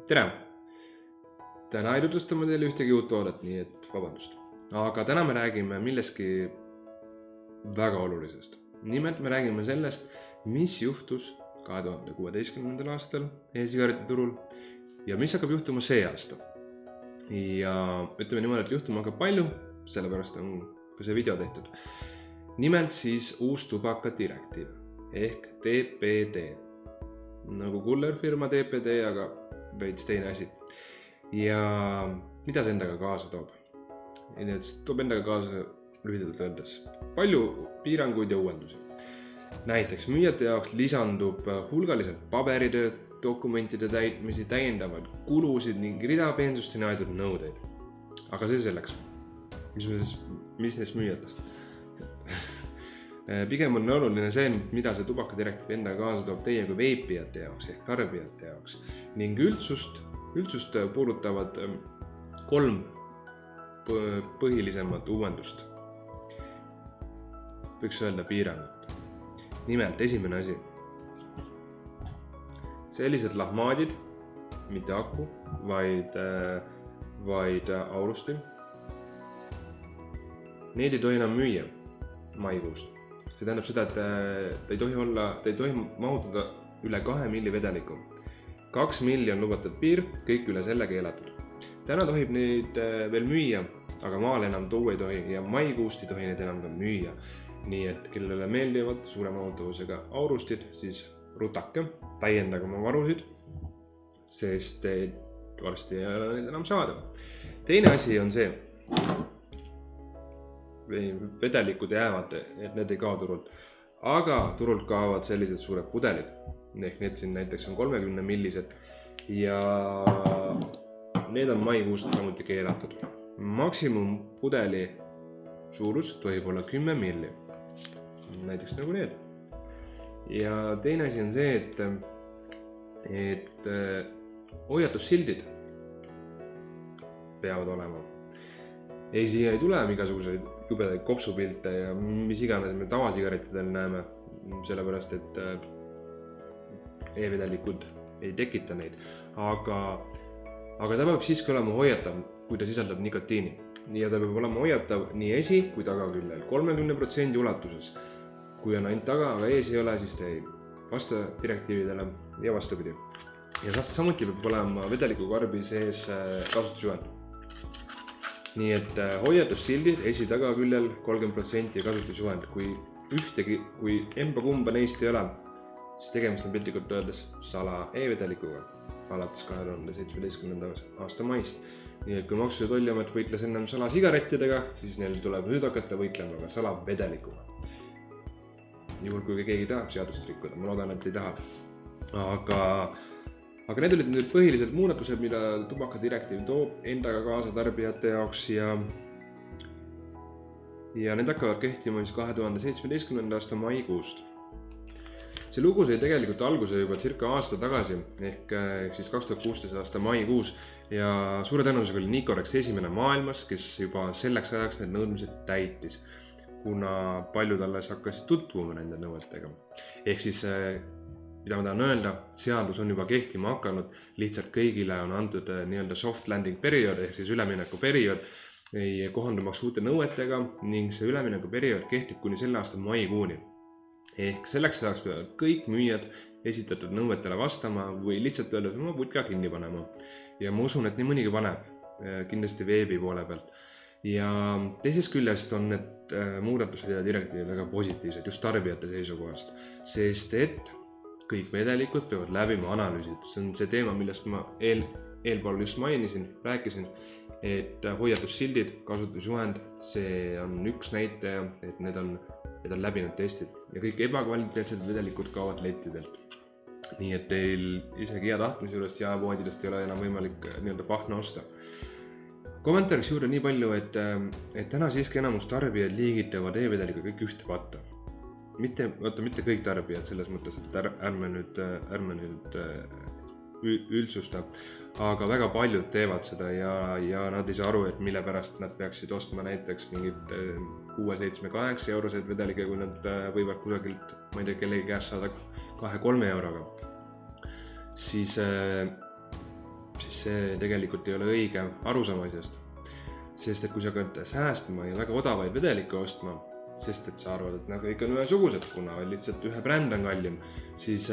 Tere! Täna ei tutvustama teile ühtegi uut toodet, nii et vabandust. Aga täna me räägime millestki väga olulisest. Nimelt me räägime sellest, mis juhtus 2016. aastal e-sigareti turul ja mis hakkab juhtuma see aasta. Ja ütleme niimoodi, et juhtuma hakkab palju, sellepärast on ka see video tehtud. Nimelt siis uus tubakadirektiiv ehk TPD. Nagu kullerfirma TPD, aga veits teine asi. Ja mida see endaga kaasa toob? Toob endaga kaasa lühidalt öeldes palju piiranguid ja uuendusi. Näiteks müüjate jaoks lisandub hulgaliselt paberitööd, dokumentide täitmisi, täiendavad kulusid ning rida peensusteni aetud nõudeid. Aga see selleks. Mis neist müüjatest? Pigem on oluline see, mida see tubakadirektiiv endaga kaasa toob teie kui veipijate jaoks ehk tarbijate jaoks ning üldsust puudutavad 3 põhilisemat uuendust. Võiks öelda piirangut. Nimelt esimene asi. Sellised lahmaadid, mitte aku, vaid aurusti. Neid ei tohi enam müüa maikuust. See tähendab seda, et ta ei tohi mahutada üle 2 milli vedeliku. 2 milli on lubatud piir, kõik üle selle keelatud. Täna tohib neid veel müüa, aga maal enam tuua ei tohi ja maikuust ei tohi neid enam ka müüa. Nii et kellele meeldivad suure mahutavusega aurustid, siis rutake, täiendage oma varusid, sest varsti ei ole neid enam saada. Teine asi on see, vedelikud jäävad, et need ei kao turult. Aga turult kaovad sellised suured pudelid. Ehk need siin näiteks on 30 millised ja need on maikuust samuti keelatud. Maksimum pudeli suurus tohib olla 10 milli. Näiteks nagu need. Ja teine asi on see, et hoiatussildid peavad olema. Siia ei tule igasuguseid jubedaid kopsupilte ja mis iganes me tavasigarettidel näeme, sellepärast et e-vedelikud ei tekita neid. Aga ta peab siiski olema hoiatav, kui ta sisaldab nikotiini. Ja ta peab olema hoiatav nii esi kui tagaküljel 30% ulatuses. Kui on ainult taga, aga ees ei ole, siis ta ei vasta direktiividele ja vastupidi. Ja samuti peab olema vedelikukarbi sees kasutusjuhend. Nii et hoiatussildid esi tagaküljel 30% ja kasutusjuhend. Kui emba-kumba neist ei ole, siis tegemist on piltlikult öeldes sala e-vedelikuga alates 2017. aasta maist. Nii et kui Maksu- ja Tolliamet võitles ennem salasigarettidega, siis neil tuleb nüüd hakata võitlema ka salavedelikuga. Juhul kui keegi tahab seadust rikkuda, ma loodan, et ei taha. Aga need olid nüüd põhilised muudatused, mida tubakadirektiiv toob endaga kaasa tarbijate jaoks ja need hakkavad kehtima 2017. aasta maikuust. See lugu sai tegelikult alguse juba circa aasta tagasi ehk siis 2016. aasta maikuus ja suure tõenäosusega oli Nicorex esimene maailmas, kes juba selleks ajaks need nõudmised täitis, kuna paljud alles hakkasid tutvuma nende nõuetega. Ehk siis mida ma tahan öelda, seadus on juba kehtima hakanud, lihtsalt kõigile on antud nii-öelda soft landing periood ehk siis ülemineku periood kohandumaks uute nõuetega ning see ülemineku periood kehtib kuni selle aasta maikuuni. Ehk selleks ajaks peavad kõik müüjad esitatud nõuetele vastama või lihtsalt öelda, et ma putka kinni panema. Ja ma usun, et nii mõnigi paneb, kindlasti veebi poole pealt. Ja teisest küljest on need muudatused ja direktiivid väga positiivsed just tarbijate seisukohast, sest et kõik vedelikud peavad läbima analüüsid. See on see teema, millest ma eelpool just rääkisin, et hoiatussildid, kasutusjuhend, see on üks näitaja, et need on läbinud testid ja kõik ebakvaliteetsed vedelikud kaovad lettidelt. Nii et teil isegi hea tahtmise juurest jaepoodidest ei ole enam võimalik nii-öelda pahna osta. Kommentaariks juurde nii palju, et täna siiski enamus tarbijaid liigitavad e-vedeliga kõik ühte patta. Mitte kõik tarbijad selles mõttes, et ärme nüüd üldsusta, aga väga paljud teevad seda ja nad ei saa aru, et mille pärast nad peaksid ostma näiteks mingid 6, 7, 8 euroseid vedelike, kui nad võivad kusagilt, ma ei tea, kellegi käest saada 2-3 euroga. Siis siis see tegelikult ei ole õige arusaam asjast. Sest et kui sa hakkad säästma ja väga odavaid vedelikke ostma, sest et sa arvad, et nagu ikka on ühesugused, kuna lihtsalt ühe bränd on kallim, siis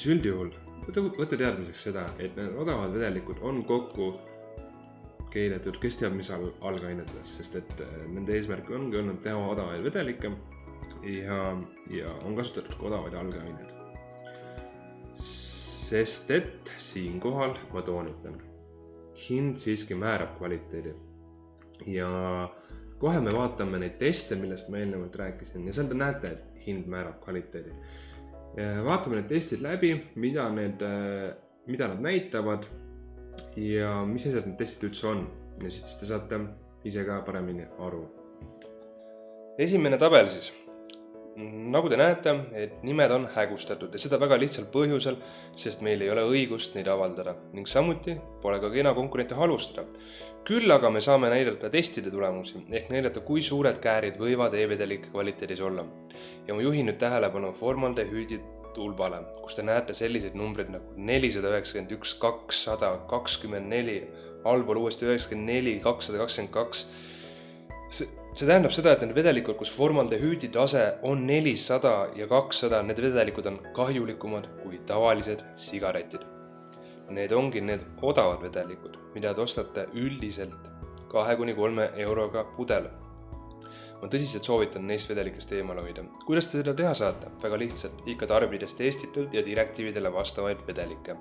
üldjuhul võta teadmiseks seda, et need odavad vedelikud on kokku keeletud, kes teab mis algainetes, sest et nende eesmärk ongi olnud teha odavaid vedelikke ja on kasutatud ka odavaid algaineid. Sest et siinkohal ma toonitan, hind siiski määrab kvaliteedi ja kohe me vaatame neid teste, millest ma eelnevalt rääkisin ja seal te näete, et hind määrab kvaliteedi. Vaatame need testid läbi, mida nad näitavad ja mis asjad need testid üldse on ja siis te saate ise ka paremini aru. Esimene tabel siis. Nagu te näete, et nimed on hägustatud ja seda väga lihtsal põhjusel, sest meil ei ole õigust neid avaldada ning samuti pole ka kena konkurente halvustada. Küll aga me saame näidata testide tulemusi ehk näidata, kui suured käärid võivad e-vedelike kvaliteedis olla. Ja ma juhin nüüd tähelepanu formaldehüüdi tulbale, kus te näete selliseid numbreid nagu 491, 200, 24, allpool uuesti 94, 222. See tähendab seda, et need vedelikud, kus formaldehüüdi tase on 400 ja 200, need vedelikud on kahjulikumad kui tavalised sigaretid. Need ongi need odavad vedelikud, mida te ostate üldiselt 2–3 euroga pudel. Ma tõsiselt soovitan neist vedelikest eemale hoida. Kuidas te seda teha saate? Väga lihtsalt, ikka tarbides testitud ja direktiividele vastavaid vedelikke.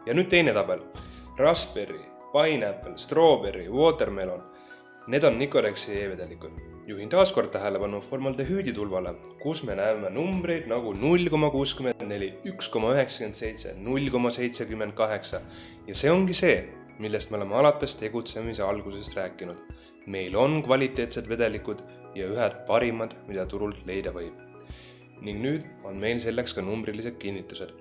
Ja nüüd teine tabel. Raspberry, pineapple, strawberry, watermelon. Need on Nicorexi e-vedelikud. Juhin taaskord tähelepanu formaldehüüdi tulvale, kus me näeme numbreid nagu 0,64, 1,97, 0,78 ja see ongi see, millest me oleme alates tegutsemise algusest rääkinud. Meil on kvaliteetsed vedelikud ja ühed parimad, mida turult leida võib. Ning nüüd on meil selleks ka numbrilised kinnitused.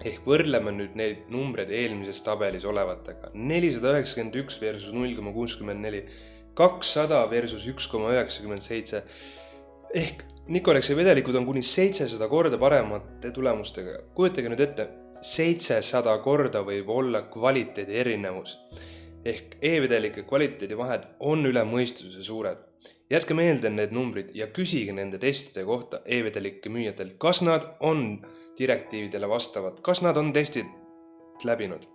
Ehk võrdleme nüüd neid numbreid eelmises tabelis olevatega. 491 versus 0,64, 200 versus 1,97 ehk Nicorexi vedelikud on kuni 700 korda paremate tulemustega. Kujutage nüüd ette, 700 korda võib olla kvaliteedi erinevus. Ehk e-vedelike kvaliteedi vahed on üle mõistuse suured. Jätke meelde need numbrid ja küsige nende testide kohta e-vedelike müüjatel, kas nad on direktiividele vastavad, kas nad on testid läbinud.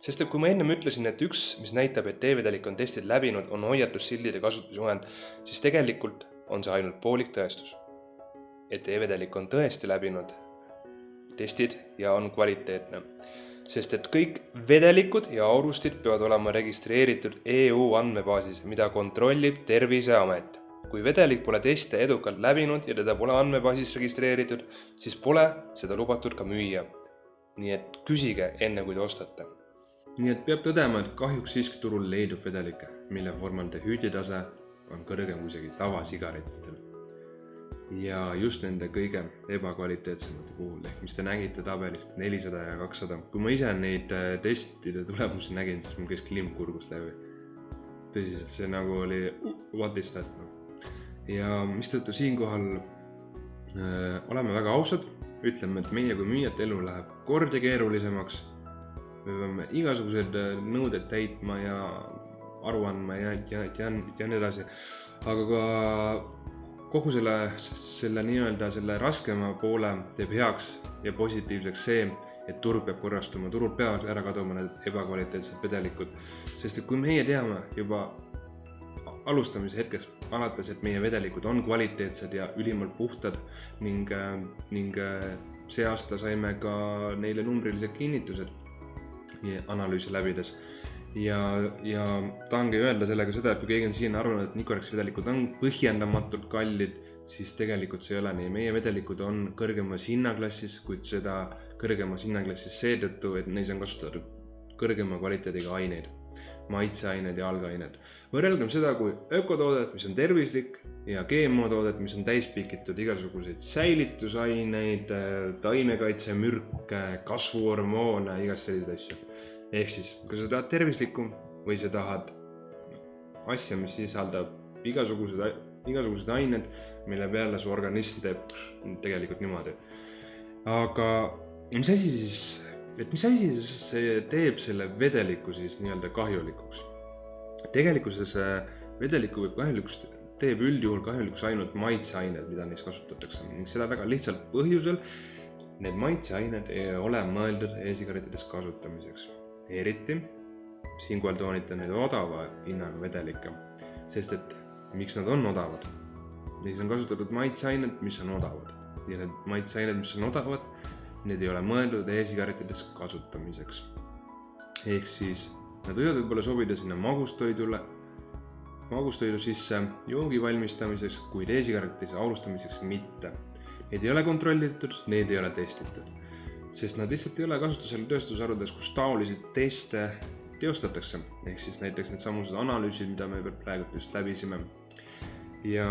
Sest et kui ma ennem ütlesin, et üks, mis näitab, et e-vedelik on testid läbinud, on hoiatussildide kasutusjuhend, siis tegelikult on see ainult poolik tõestus. Et e-vedelik on tõesti läbinud testid ja on kvaliteetne. Sest et kõik vedelikud ja aurustid peavad olema registreeritud EU andmebaasis, mida kontrollib Terviseamet. Kui vedelik pole teste edukalt läbinud ja teda pole andmebaasis registreeritud, siis pole seda lubatud ka müüa. Nii et küsige enne, kui te ostate. Nii et peab tõdema, et kahjuks siiski turul leidub vedelikke, mille formaldehüüdi tase on kõrgem kui isegi tavasigaretidel. Ja just nende kõige ebakvaliteetsemate puhul, ehk mis te nägite tabelist 400 ja 200. Kui ma ise neid testide tulemusi nägin, siis mul käis klimp kurgust läbi. Tõsiselt, see nagu oli what is that. Ja mistõttu siinkohal oleme väga ausad, ütleme, et meie kui müüjate elu läheb korda keerulisemaks. Me peame igasugused nõuded täitma ja aru andma ja nii edasi. Aga ka kogu selle nii-öelda selle raskema poole teeb heaks ja positiivseks see, et turg peab korrastuma, turul peavad ära kaduma need ebakvaliteetsed vedelikud. Sest et kui meie teame juba alustamise hetkest alates, et meie vedelikud on kvaliteetsed ja ülimalt puhtad ning see aasta saime ka neile numbrilised kinnitused analüüsi läbides. Ja tahangi öelda sellega seda, et kui keegi on siin arvanud, et Nicorexi vedelikud on põhjendamatult kallid, siis tegelikult see ei ole nii. Meie vedelikud on kõrgemas hinnaklassis, kuid seda kõrgemas hinnaklassis seetõttu, et neis on kasutatud kõrgema kvaliteediga aineid, maitseained ja algained. Võrrelgem seda kui ökotoodet, mis on tervislik ja GMO-toodet, mis on täispikitud igasuguseid säilitusaineid, taimekaitsemürke, kasvuhormoone, igast selliseid asju. Ehk siis, kui sa tahad tervislikku või sa tahad asja, mis sisaldab igasugused ained, mille peale su organism teeb tegelikult niimoodi. Aga mis asi siis et mis asi see teeb selle vedeliku siis nii-öelda kahjulikuks? Tegelikkuses vedeliku võib kahjulikuks teeb üldjuhul kahjulikuks ainult maitseained, mida neis kasutatakse. Ning seda väga lihtsalt põhjusel, need maitseained ei ole mõeldud e-sigarettides kasutamiseks. Eriti siinkohal toonitan neid odava hinnaga vedelikke, sest et miks nad on odavad? Neis on kasutatud maitseained, mis on odavad. Ja need maitseained, mis on odavad, need ei ole mõeldud e-sigarettides kasutamiseks. Ehk siis nad võivad võib-olla sobida sinna magustoidu sisse joogi valmistamiseks, kuid e-sigarettides aurustamiseks mitte. Need ei ole kontrollitud, need ei ole testitud. Sest nad lihtsalt ei ole kasutusel tööstusharudes, kus taolisi teste teostatakse. Ehk siis näiteks need samused analüüsid, mida me praegu just läbisime. Ja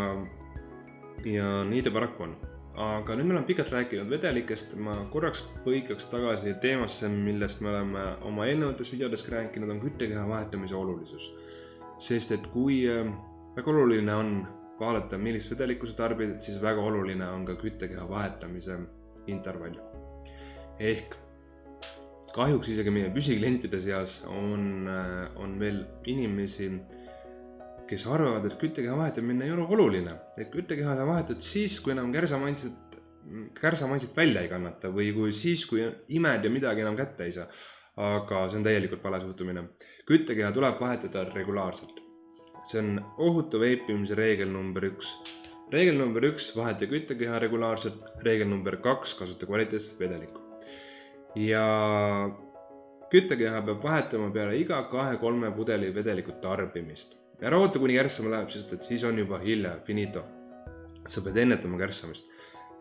nii ta paraku on. Aga nüüd me oleme pikalt rääkinud vedelikest, ma korraks põikaks tagasi teemasse, millest me oleme oma eelnevates videodes rääkinud, on küttekeha vahetamise olulisus. Sest et kui väga oluline on vaadata, millist vedelikku sa tarbid, siis väga oluline on ka küttekeha vahetamise intervall. Ehk kahjuks isegi meie püsiklientide seas on veel inimesi, kes arvavad, et küttekeha vahetamine ei ole oluline. Et küttekeha sa vahetad siis, kui enam kärsamaitset välja ei kannata või siis, kui imed ja midagi enam kätte ei saa. Aga see on täielikult vale suhtumine. Küttekeha tuleb vahetada regulaarselt. See on ohutu veipimise reegel number 1. Reegel number 1, vaheta küttekeha regulaarselt. Reegel number 2, kasuta kvaliteetset vedelikku. Ja küttekeha peab vahetama peale iga 2-3 pudeli vedeliku tarbimist. Ära oota, kuni kärssama läheb, sest et siis on juba hilja, finito. Sa pead ennetama kärssamist.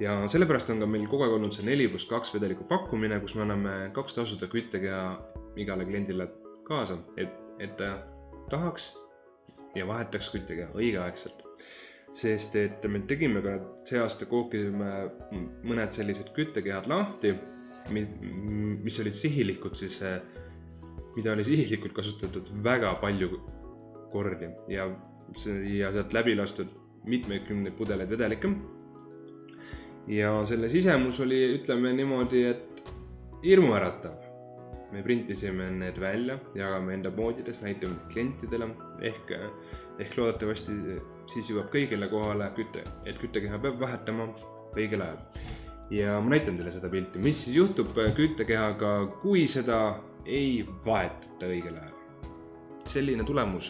Ja sellepärast on ka meil kogu aeg olnud see 4+2 vedeliku pakkumine, kus me anname 2 tasuta küttekeha igale kliendile kaasa, et ta tahaks ja vahetaks küttekeha õigeaegselt. Sest et me tegime ka see aasta kookisime mõned sellised küttekehad lahti, mis olid sihilikud siis, mida oli sihilikult kasutatud väga palju kordi ja sealt läbi lastud mitmekümneid pudeleid vedelikke. Ja selle sisemus oli, ütleme niimoodi, et hirmuäratav. Me printisime need välja, jagame enda poodides, näitame klientidele, ehk loodetavasti siis jõuab kõigile kohale, et küttekeha peab vahetama õigel ajal. Ja ma näitan teile seda pilti, mis siis juhtub küttekehaga, kui seda ei vahetata õigel ajal. Selline tulemus.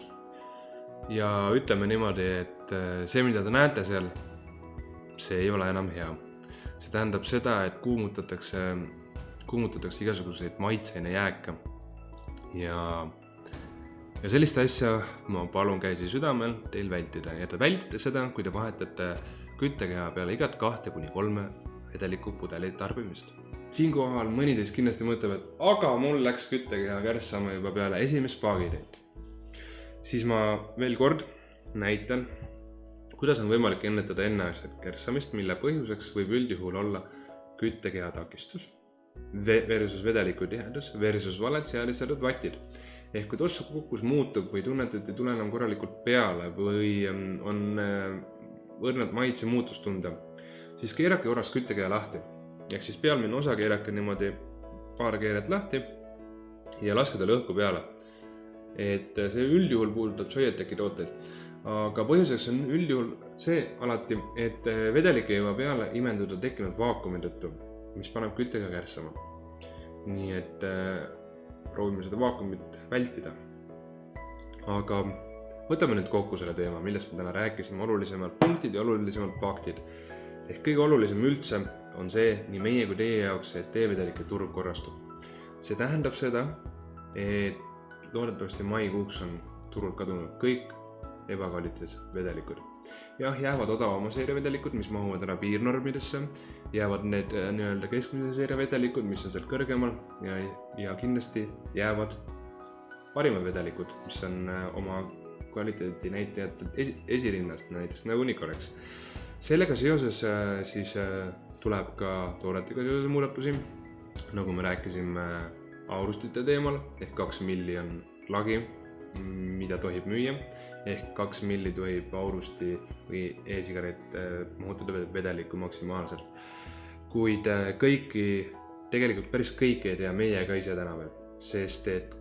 Ja ütleme niimoodi, et see, mida te näete seal, see ei ole enam hea. See tähendab seda, et kuumutatakse igasuguseid maitseine jääke. Ja sellist asja ma palun käsi südamel teil vältida. Ja te vältite seda, kui te vahetate küttekeha peale igat 2-3 vedeliku pudeli tarbimist. Siinkohal mõni teist kindlasti mõtleb, et aga mul läks küttekeha kärssama juba peale esimest paagiteed. Siis ma veel kord näitan, kuidas on võimalik ennetada enneaegset kärssamist, mille põhjuseks võib üldjuhul olla küttekeha takistus versus vedeliku tihedus versus valed sealistatud vatid. Ehk kui tossu kukkus muutub või tunnete, et ei tule enam korralikult peale või on võrnad maitse muutust tunda, siis keerake korras küttekeha lahti. Ehk siis pealmine osa keerake niimoodi paar keeret lahti ja laske tal õhku peale. Et see üldjuhul puudutab Joyeteki tooteid, aga põhjuseks on üldjuhul see alati, et vedelik ei jõua peale imenduda tekkinud vaakumi tõttu, mis paneb küttekeha kärssama. Nii et proovime seda vaakumit vältida. Aga võtame nüüd kokku selle teema, millest me täna rääkisime, olulisemad punktid ja olulisemad faktid. Ehk kõige olulisem üldse on see nii meie kui teie jaoks, et e-vedelike turg korrastub. See tähendab seda, et loodetavasti maikuuks on turult kadunud kõik ebakvaliteetsed vedelikud. Jah, jäävad odavama seeria vedelikud, mis mahuvad ära piirnormidesse, jäävad need nii-öelda keskmise seeria vedelikud, mis on sealt kõrgemal ja kindlasti jäävad parimad vedelikud, mis on oma kvaliteedi näitajatelt esirinnast, näiteks nagu Nicolex. Sellega seoses siis tuleb ka toodetega seoses muudatusi, nagu me rääkisime aurustite teemal, ehk 2 milli on lagi, mida tohib müüa, ehk 2 milli tohib aurusti või e-sigaret muutuda vedelikku maksimaalselt. Kuid kõiki tegelikult päris kõike ei tea meie ka ise täna veel, sest et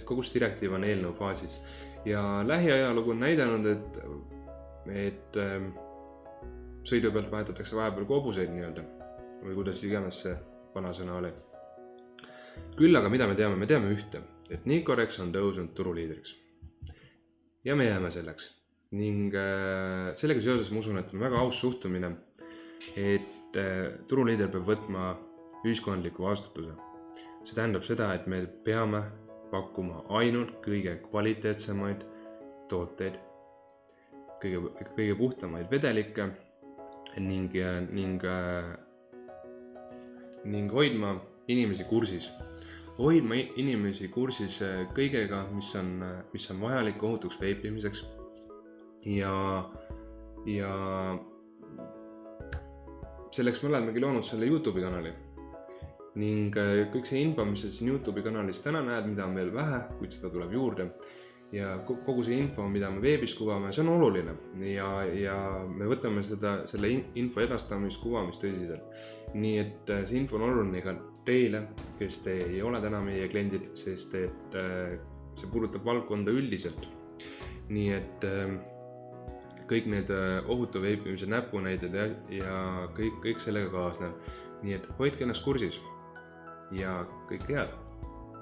kogu see direktiiv on eelnõu faasis ja lähiajalugu on näidanud, et sõidu pealt vahetatakse vahepeal kobuseid nii-öelda või kuidas iganes see vanasõna oli. Küll aga mida me teame ühte, et Nicorex on tõusnud turuliidriks ja me jääme selleks ning sellega seoses ma usun, et on väga aus suhtumine, et turuliider peab võtma ühiskondliku vastutuse. See tähendab seda, et me peame pakkuma ainult kõige kvaliteetsemaid tooteid, kõige puhtamaid vedelikke ning hoidma inimesi kursis. Hoidma inimesi kursis kõigega, mis on vajalik ohutuks veipimiseks ja selleks me olemegi loonud selle YouTube'i kanali. Ning kõik see info, mis sa siin YouTube'i kanalis täna näed, mida on veel vähe, kuid seda tuleb juurde. Ja kogu see info, mida me veebis kuvame, see on oluline ja me võtame selle info edastamist, kuvamist tõsiselt. Nii et see info on oluline ka teile, kes te ei ole täna meie kliendid, sest et see puudutab valdkonda üldiselt. Nii et kõik need ohutu veipimise näpunäited ja kõik sellega kaasnev. Nii et hoidke ennast kursis ja kõike head!